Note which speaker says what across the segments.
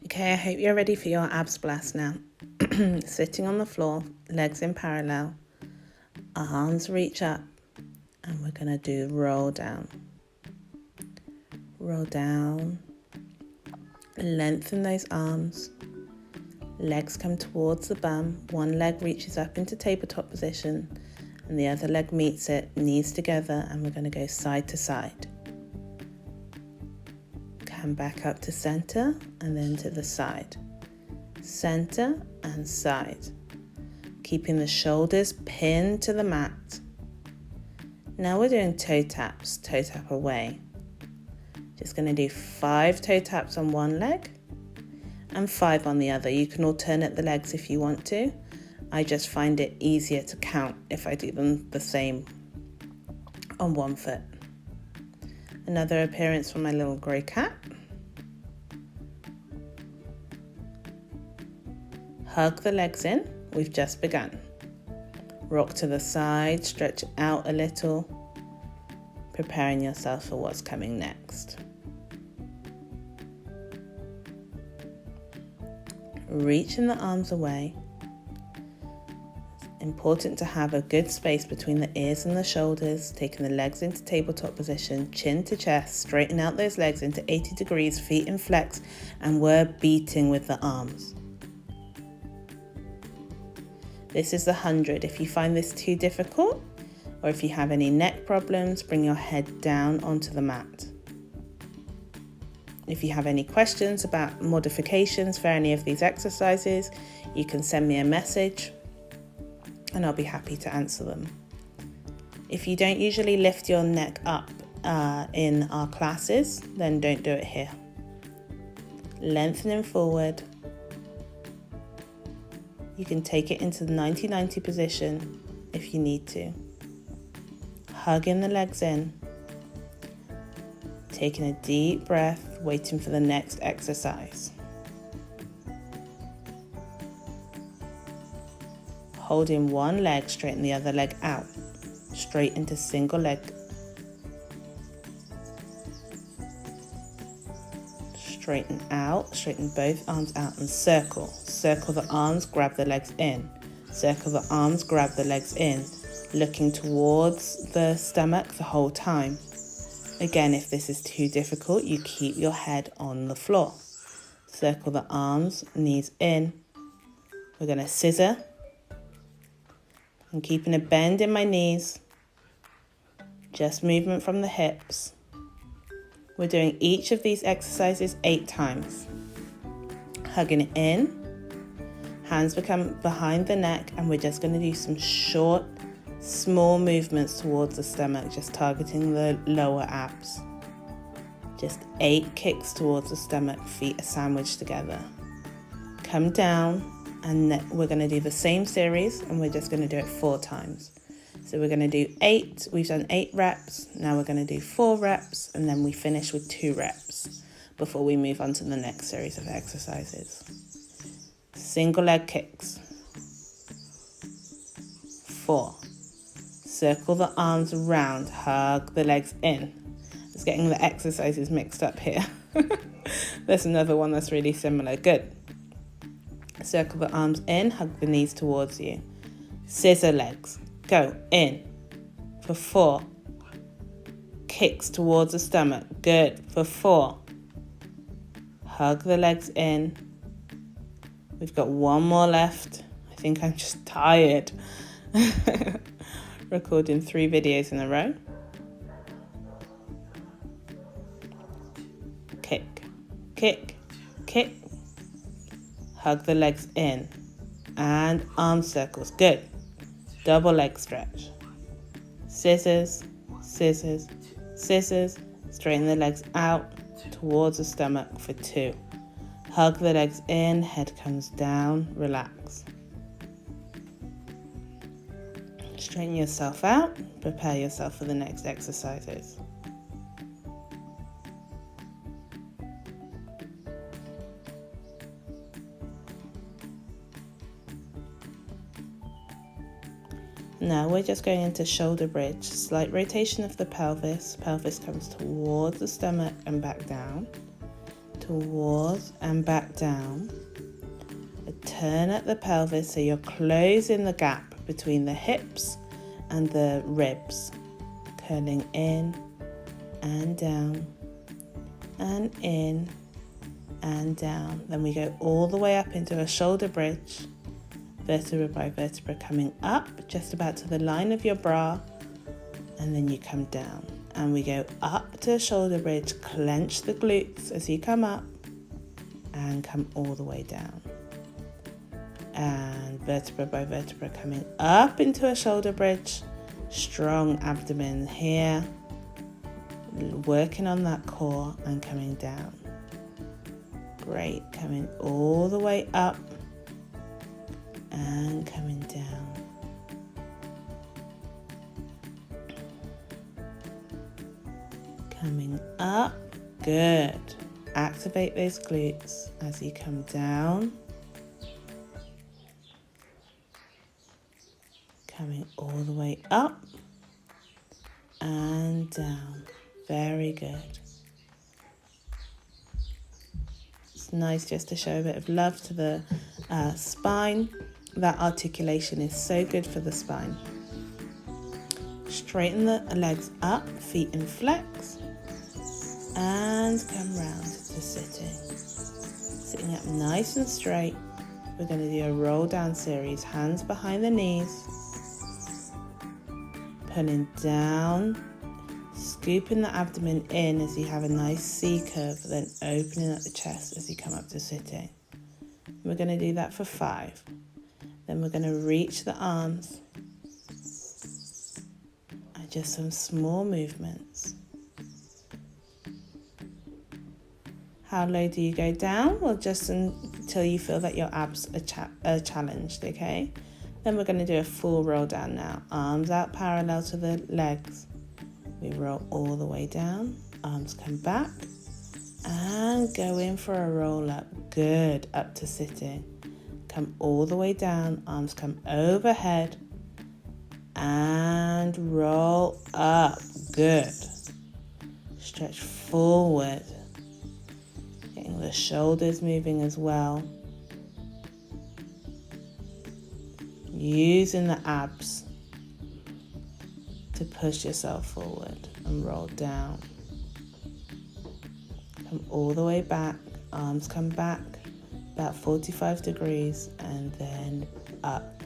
Speaker 1: Okay, I hope you're ready for your abs blast now. Sitting on the floor, legs in parallel, arms reach up, and we're going to do roll down. Roll down, lengthen those arms, legs come towards the bum, one leg reaches up into tabletop position, and the other leg meets it, knees together, and we're going to go side to side. Come back up to center and then to the side. Center and side. Keeping the shoulders pinned to the mat. Now we're doing toe taps, toe tap away. Just going to do 5 toe taps on one leg and 5 on the other. You can alternate the legs if you want to. I just find it easier to count if I do them the same on one foot. Another appearance from my little grey cat. Hug the legs in. We've just begun. Rock to the side, stretch out a little, preparing yourself for what's coming next. Reaching the arms away. It's important to have a good space between the ears and the shoulders, taking the legs into tabletop position, chin to chest, straighten out those legs into 80 degrees, feet in flex, and we're beating with the arms. This is the 100. If you find this too difficult, or if you have any neck problems, bring your head down onto the mat. If you have any questions about modifications for any of these exercises, you can send me a message and I'll be happy to answer them. If you don't usually lift your neck up in our classes, then don't do it here. Lengthening forward. You can take it into the 90-90 position if you need to. Hugging the legs in. Taking a deep breath, waiting for the next exercise. Holding one leg, straighten the other leg out. Straight into single leg. Straighten out, straighten both arms out and circle. Circle the arms, grab the legs in. Circle the arms, grab the legs in. Looking towards the stomach the whole time. Again, if this is too difficult, you keep your head on the floor. Circle the arms, knees in. We're going to scissor. I'm keeping a bend in my knees. Just movement from the hips. We're doing each of these exercises 8 times. Hugging it in. Hands become behind the neck, and we're just going to do some short, small movements towards the stomach, just targeting the lower abs. Just 8 kicks towards the stomach, feet are sandwiched together. Come down, and we're going to do the same series, and we're just going to do it 4 times. So we're going to do 8, we've done 8 reps, now we're going to do 4 reps, and then we finish with 2 reps before we move on to the next series of exercises. Single leg kicks. 4. Circle the arms around, hug the legs in. It's getting the exercises mixed up here. There's another one that's really similar. Good. Circle the arms in, hug the knees towards you. Scissor legs. Go in for 4. Kicks towards the stomach. Good. For 4. Hug the legs in. We've got one more left. I think I'm just tired. Recording 3 videos in a row. Kick, kick, kick. Hug the legs in. And arm circles. Good. Double leg stretch. Scissors, scissors, scissors. Straighten the legs out towards the stomach for 2. Hug the legs in, head comes down, relax. Straighten yourself out, prepare yourself for the next exercises. Now we're just going into shoulder bridge. Slight rotation of the pelvis. Pelvis comes towards the stomach and back down. towards and back down. A turn at the pelvis so you're closing the gap between the hips and the ribs. Curling in and down and in and down. Then we go all the way up into a shoulder bridge, vertebra by vertebra coming up just about to the line of your bra, and then you come down. And we go up to a shoulder bridge, clench the glutes as you come up and come all the way down. And vertebra by vertebra coming up into a shoulder bridge, strong abdomen here, working on that core and coming down. Great, coming all the way up and coming down. Coming up, good. Activate those glutes as you come down. Coming all the way up and down. Very good. It's nice just to show a bit of love to the spine. That articulation is so good for the spine. Straighten the legs up, feet in flex, and come round to sitting. Sitting up nice and straight. We're going to do a roll down series, hands behind the knees, pulling down, scooping the abdomen in as you have a nice C curve, then opening up the chest as you come up to sitting. We're going to do that for 5. Then we're going to reach the arms. And just some small movements. How low do you go down? Well, just until you feel that your abs are challenged, okay? Then we're going to do a full roll down now. Arms out parallel to the legs. We roll all the way down. Arms come back. And go in for a roll up. Good. Up to sitting. Come all the way down. Arms come overhead. And roll up. Good. Stretch forward. Getting the shoulders moving as well. Using the abs to push yourself forward and roll down. Come all the way back, arms come back about 45 degrees and then up.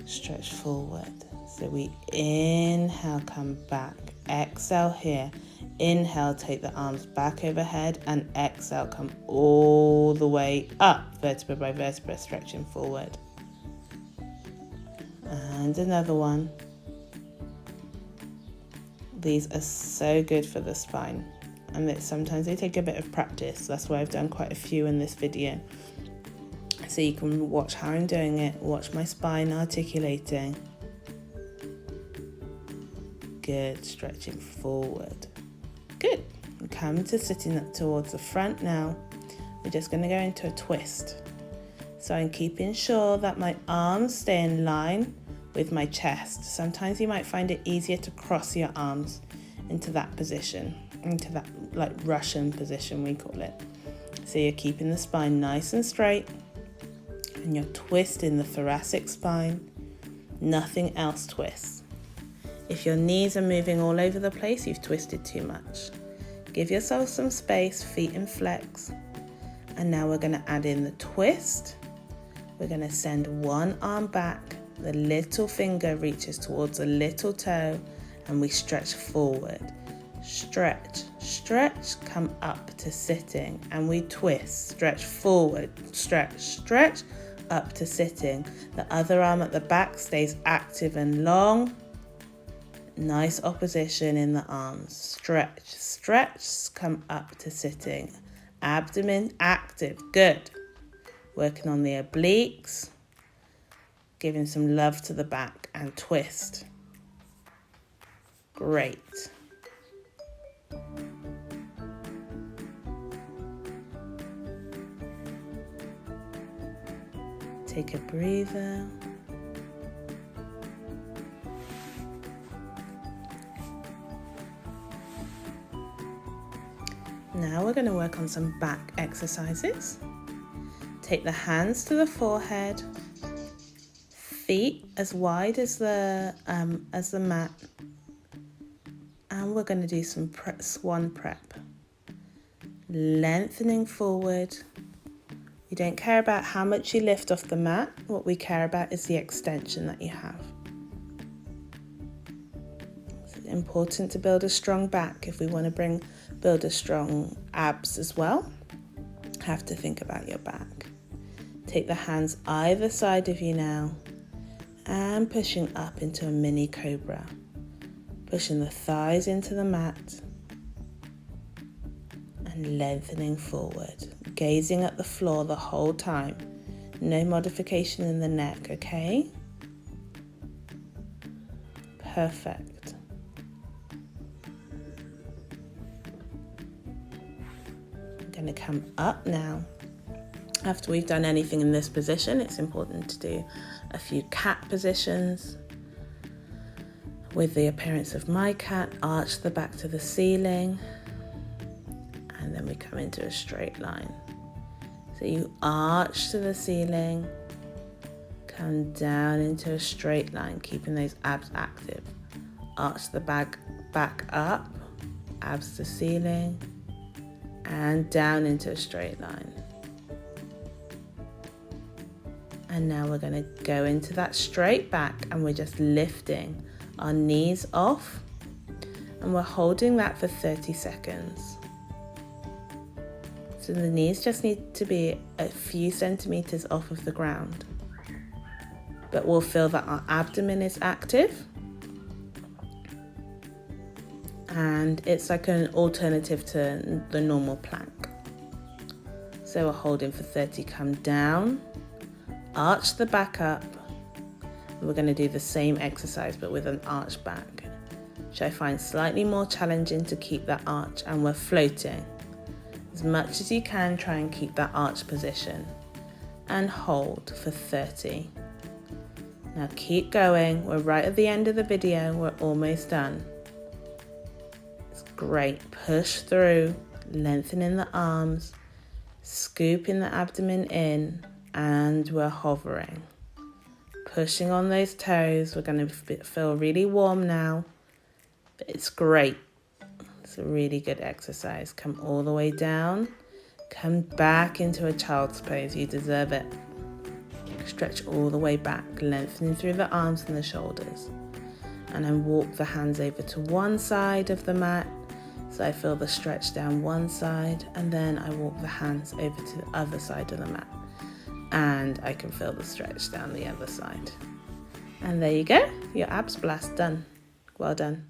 Speaker 1: Stretch forward. So we inhale, come back. Exhale here. Inhale, take the arms back overhead and exhale, come all the way up, vertebra by vertebra, stretching forward. And another one. These are so good for the spine, and sometimes they take a bit of practice. That's why I've done quite a few in this video. So you can watch how I'm doing it, watch my spine articulating. Good, stretching forward. Good. Come to sitting up towards the front now. We're just going to go into a twist. So I'm keeping sure that my arms stay in line with my chest. Sometimes you might find it easier to cross your arms into that position, into that like Russian position we call it. So you're keeping the spine nice and straight and you're twisting the thoracic spine. Nothing else twists. If your knees are moving all over the place, you've twisted too much. Give yourself some space, feet in flex. And now we're going to add in the twist. We're going to send one arm back. The little finger reaches towards the little toe and we stretch forward. Stretch, stretch, come up to sitting and we twist. Stretch forward, stretch, stretch, up to sitting. The other arm at the back stays active and long. Nice opposition in the arms. Stretch, stretch, come up to sitting. Abdomen active, good. Working on the obliques. Giving some love to the back and twist. Great. Take a breather. Now we're going to work on some back exercises. Take the hands to the forehead, feet as wide as the mat, and we're going to do some swan prep. Lengthening forward. We don't care about how much you lift off the mat. What we care about is the extension that you have. It's important to build a strong back. If we want to build a strong abs as well, have to think about your back. Take the hands either side of you now and pushing up into a mini cobra. Pushing the thighs into the mat and lengthening forward. Gazing at the floor the whole time. No modification in the neck, okay? Perfect. I'm going to come up now. After we've done anything in this position, it's important to do a few cat positions. With the appearance of my cat, arch the back to the ceiling, and then we come into a straight line. So you arch to the ceiling, come down into a straight line, keeping those abs active. Arch the back up, abs to ceiling, and down into a straight line. And now we're going to go into that straight back, and we're just lifting our knees off, and we're holding that for 30 seconds. So the knees just need to be a few centimeters off of the ground, but we'll feel that our abdomen is active, and it's like an alternative to the normal plank. So we're holding for 30, come down, arch the back up. We're going to do the same exercise but with an arched back, which I find slightly more challenging to keep that arch, and we're floating. As much as you can, try and keep that arch position and hold for 30. Now keep going. We're right at the end of the video. We're almost done. It's great. Push through, lengthening the arms, scooping the abdomen in, and we're hovering. Pushing on those toes. We're going to feel really warm now, but it's great. It's a really good exercise. Come all the way down. Come back into a child's pose. You deserve it. Stretch all the way back, lengthening through the arms and the shoulders. And then walk the hands over to one side of the mat. So I feel the stretch down one side, and then I walk the hands over to the other side of the mat. And I can feel the stretch down the other side. And there you go, your abs blast done. Well done.